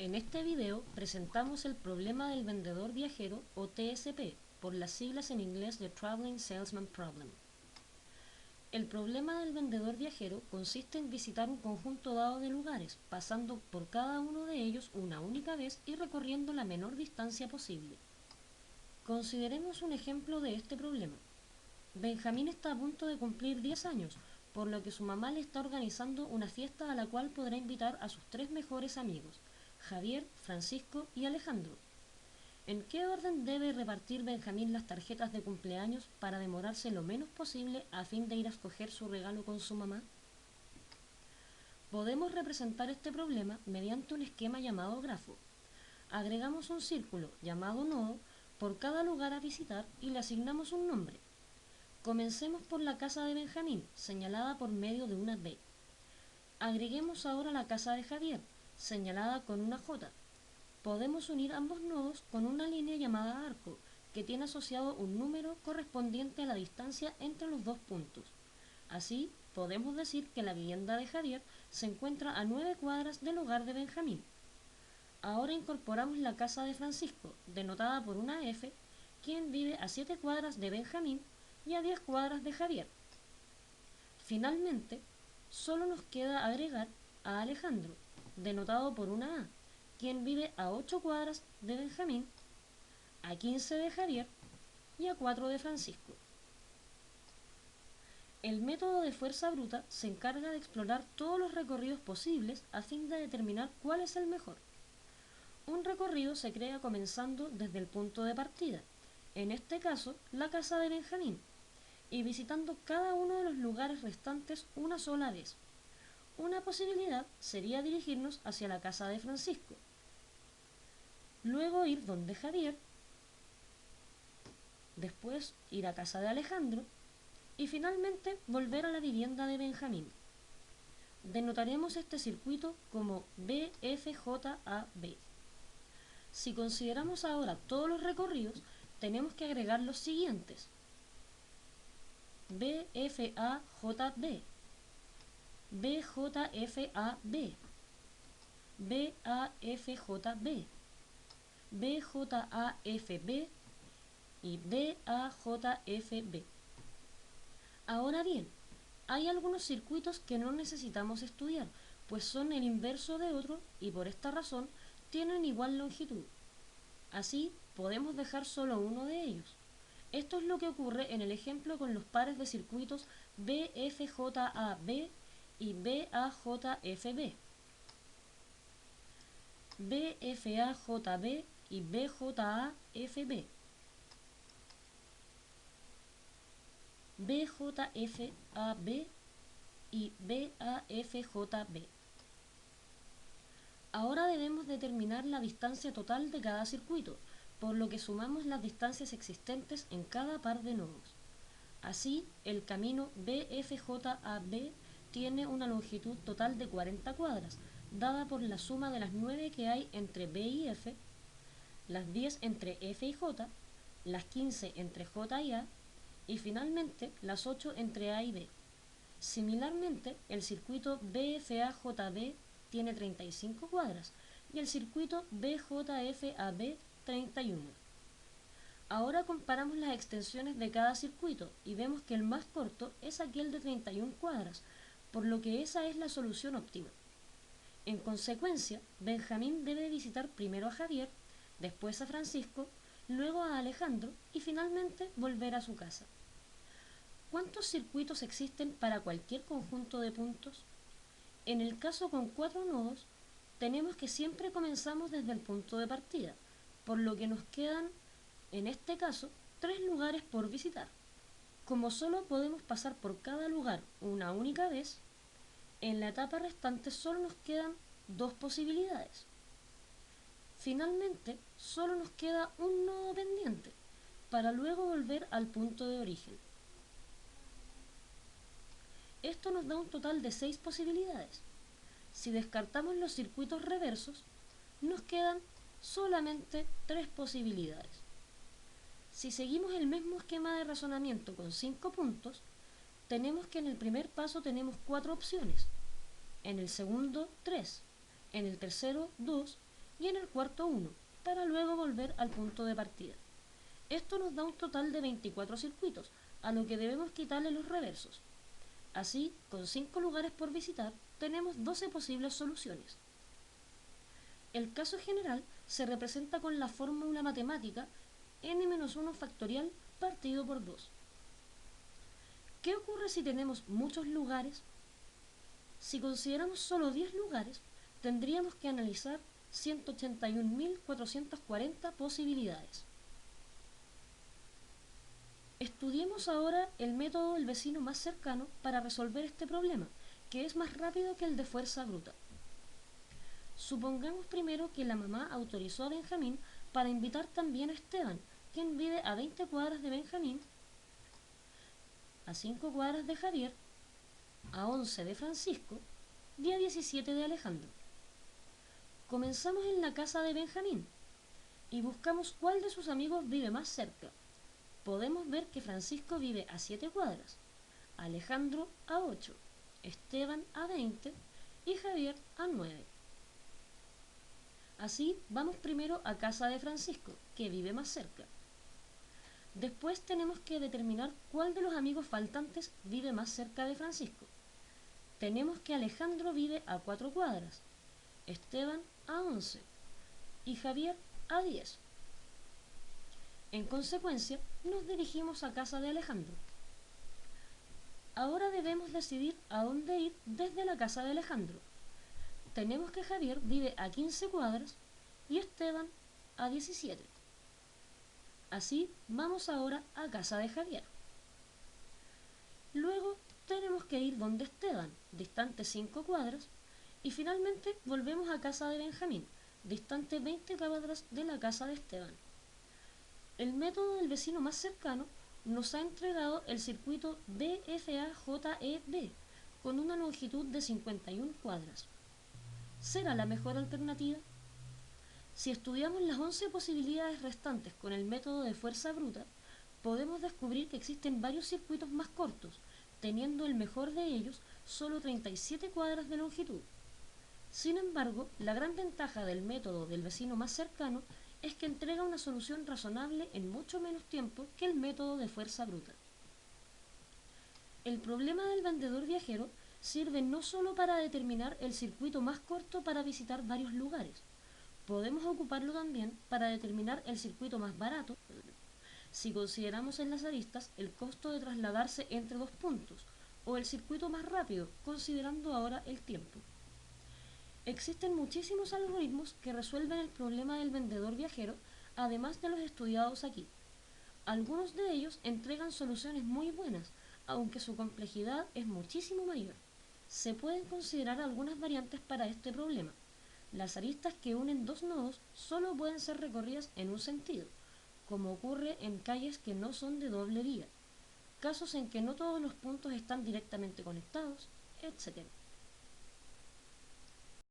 En este video presentamos el problema del vendedor viajero o TSP, por las siglas en inglés de Traveling Salesman Problem. El problema del vendedor viajero consiste en visitar un conjunto dado de lugares, pasando por cada uno de ellos una única vez y recorriendo la menor distancia posible. Consideremos un ejemplo de este problema. Benjamín está a punto de cumplir 10 años, por lo que su mamá le está organizando una fiesta a la cual podrá invitar a sus 3 mejores amigos, Javier, Francisco y Alejandro. ¿En qué orden debe repartir Benjamín las tarjetas de cumpleaños para demorarse lo menos posible a fin de ir a escoger su regalo con su mamá? Podemos representar este problema mediante un esquema llamado grafo. Agregamos un círculo llamado nodo por cada lugar a visitar y le asignamos un nombre. Comencemos por la casa de Benjamín, señalada por medio de una B. Agreguemos ahora la casa de Javier, señalada con una J. Podemos unir ambos nodos con una línea llamada arco, que tiene asociado un número correspondiente a la distancia entre los dos puntos. Así, podemos decir que la vivienda de Javier se encuentra a 9 cuadras del hogar de Benjamín. Ahora incorporamos la casa de Francisco, denotada por una F, quien vive a 7 cuadras de Benjamín y a 10 cuadras de Javier. Finalmente, solo nos queda agregar a Alejandro, denotado por una A, quien vive a 8 cuadras de Benjamín, a 15 de Javier y a 4 de Francisco. El método de fuerza bruta se encarga de explorar todos los recorridos posibles a fin de determinar cuál es el mejor. Un recorrido se crea comenzando desde el punto de partida, en este caso la casa de Benjamín, y visitando cada uno de los lugares restantes una sola vez. Una posibilidad sería dirigirnos hacia la casa de Francisco, luego ir donde Javier, después ir a casa de Alejandro y finalmente volver a la vivienda de Benjamín. Denotaremos este circuito como BFJAB. Si consideramos ahora todos los recorridos, tenemos que agregar los siguientes: BFAJB, BJFAB, BAFJB, BJAFB y BAJFB. Ahora bien, hay algunos circuitos que no necesitamos estudiar, pues son el inverso de otro y por esta razón tienen igual longitud. Así, podemos dejar solo uno de ellos. Esto es lo que ocurre en el ejemplo con los pares de circuitos BFJAB y BAJFB. BFAJB y BJAFB. BJFAB y BAFJB. Ahora debemos determinar la distancia total de cada circuito, por lo que sumamos las distancias existentes en cada par de nodos. Así, el camino BFJAB tiene una longitud total de 40 cuadras, dada por la suma de las 9 que hay entre B y F, las 10 entre F y J, las 15 entre J y A, y finalmente las 8 entre A y B. Similarmente, el circuito BFAJB tiene 35 cuadras y el circuito BJFAB 31. Ahora comparamos las extensiones de cada circuito y vemos que el más corto es aquel de 31 cuadras, por lo que esa es la solución óptima. En consecuencia, Benjamín debe visitar primero a Javier, después a Francisco, luego a Alejandro y finalmente volver a su casa. ¿Cuántos circuitos existen para cualquier conjunto de puntos? En el caso con 4 nodos, tenemos que siempre comenzamos desde el punto de partida, por lo que nos quedan, en este caso, 3 lugares por visitar. Como solo podemos pasar por cada lugar una única vez, en la etapa restante solo nos quedan 2 posibilidades. Finalmente, solo nos queda un nodo pendiente, para luego volver al punto de origen. Esto nos da un total de 6 posibilidades. Si descartamos los circuitos reversos, nos quedan solamente 3 posibilidades. Si seguimos el mismo esquema de razonamiento con 5 puntos, tenemos que en el primer paso tenemos 4 opciones, en el segundo 3, en el tercero 2 y en el cuarto 1, para luego volver al punto de partida. Esto nos da un total de 24 circuitos, a lo que debemos quitarle los reversos. Así, con 5 lugares por visitar, tenemos 12 posibles soluciones. El caso general se representa con la fórmula matemática n-1 factorial partido por 2. ¿Qué ocurre si tenemos muchos lugares? Si consideramos solo 10 lugares, tendríamos que analizar 181.440 posibilidades. Estudiemos ahora el método del vecino más cercano para resolver este problema, que es más rápido que el de fuerza bruta. Supongamos primero que la mamá autorizó a Benjamín para invitar también a Esteban, quien vive a 20 cuadras de Benjamín, a 5 cuadras de Javier, a 11 de Francisco y a 17 de Alejandro. Comenzamos en la casa de Benjamín y buscamos cuál de sus amigos vive más cerca. Podemos ver que Francisco vive a 7 cuadras, Alejandro a 8, Esteban a 20 y Javier a 9. Así, vamos primero a casa de Francisco, que vive más cerca. Después tenemos que determinar cuál de los amigos faltantes vive más cerca de Francisco. Tenemos que Alejandro vive a 4 cuadras, Esteban a 11 y Javier a 10. En consecuencia, nos dirigimos a casa de Alejandro. Ahora debemos decidir a dónde ir desde la casa de Alejandro. Tenemos que Javier vive a 15 cuadras y Esteban a 17. Así, vamos ahora a casa de Javier. Luego tenemos que ir donde Esteban, distante 5 cuadras, y finalmente volvemos a casa de Benjamín, distante 20 cuadras de la casa de Esteban. El método del vecino más cercano nos ha entregado el circuito BFAJEB con una longitud de 51 cuadras. ¿Será la mejor alternativa? Si estudiamos las 11 posibilidades restantes con el método de fuerza bruta, podemos descubrir que existen varios circuitos más cortos, teniendo el mejor de ellos solo 37 cuadras de longitud. Sin embargo, la gran ventaja del método del vecino más cercano es que entrega una solución razonable en mucho menos tiempo que el método de fuerza bruta. El problema del vendedor viajero sirve no solo para determinar el circuito más corto para visitar varios lugares, podemos ocuparlo también para determinar el circuito más barato si consideramos en las aristas el costo de trasladarse entre dos puntos, o el circuito más rápido, considerando ahora el tiempo. Existen muchísimos algoritmos que resuelven el problema del vendedor viajero, además de los estudiados aquí. Algunos de ellos entregan soluciones muy buenas, aunque su complejidad es muchísimo mayor. Se pueden considerar algunas variantes para este problema. Las aristas que unen dos nodos solo pueden ser recorridas en un sentido, como ocurre en calles que no son de doble vía, casos en que no todos los puntos están directamente conectados, etc.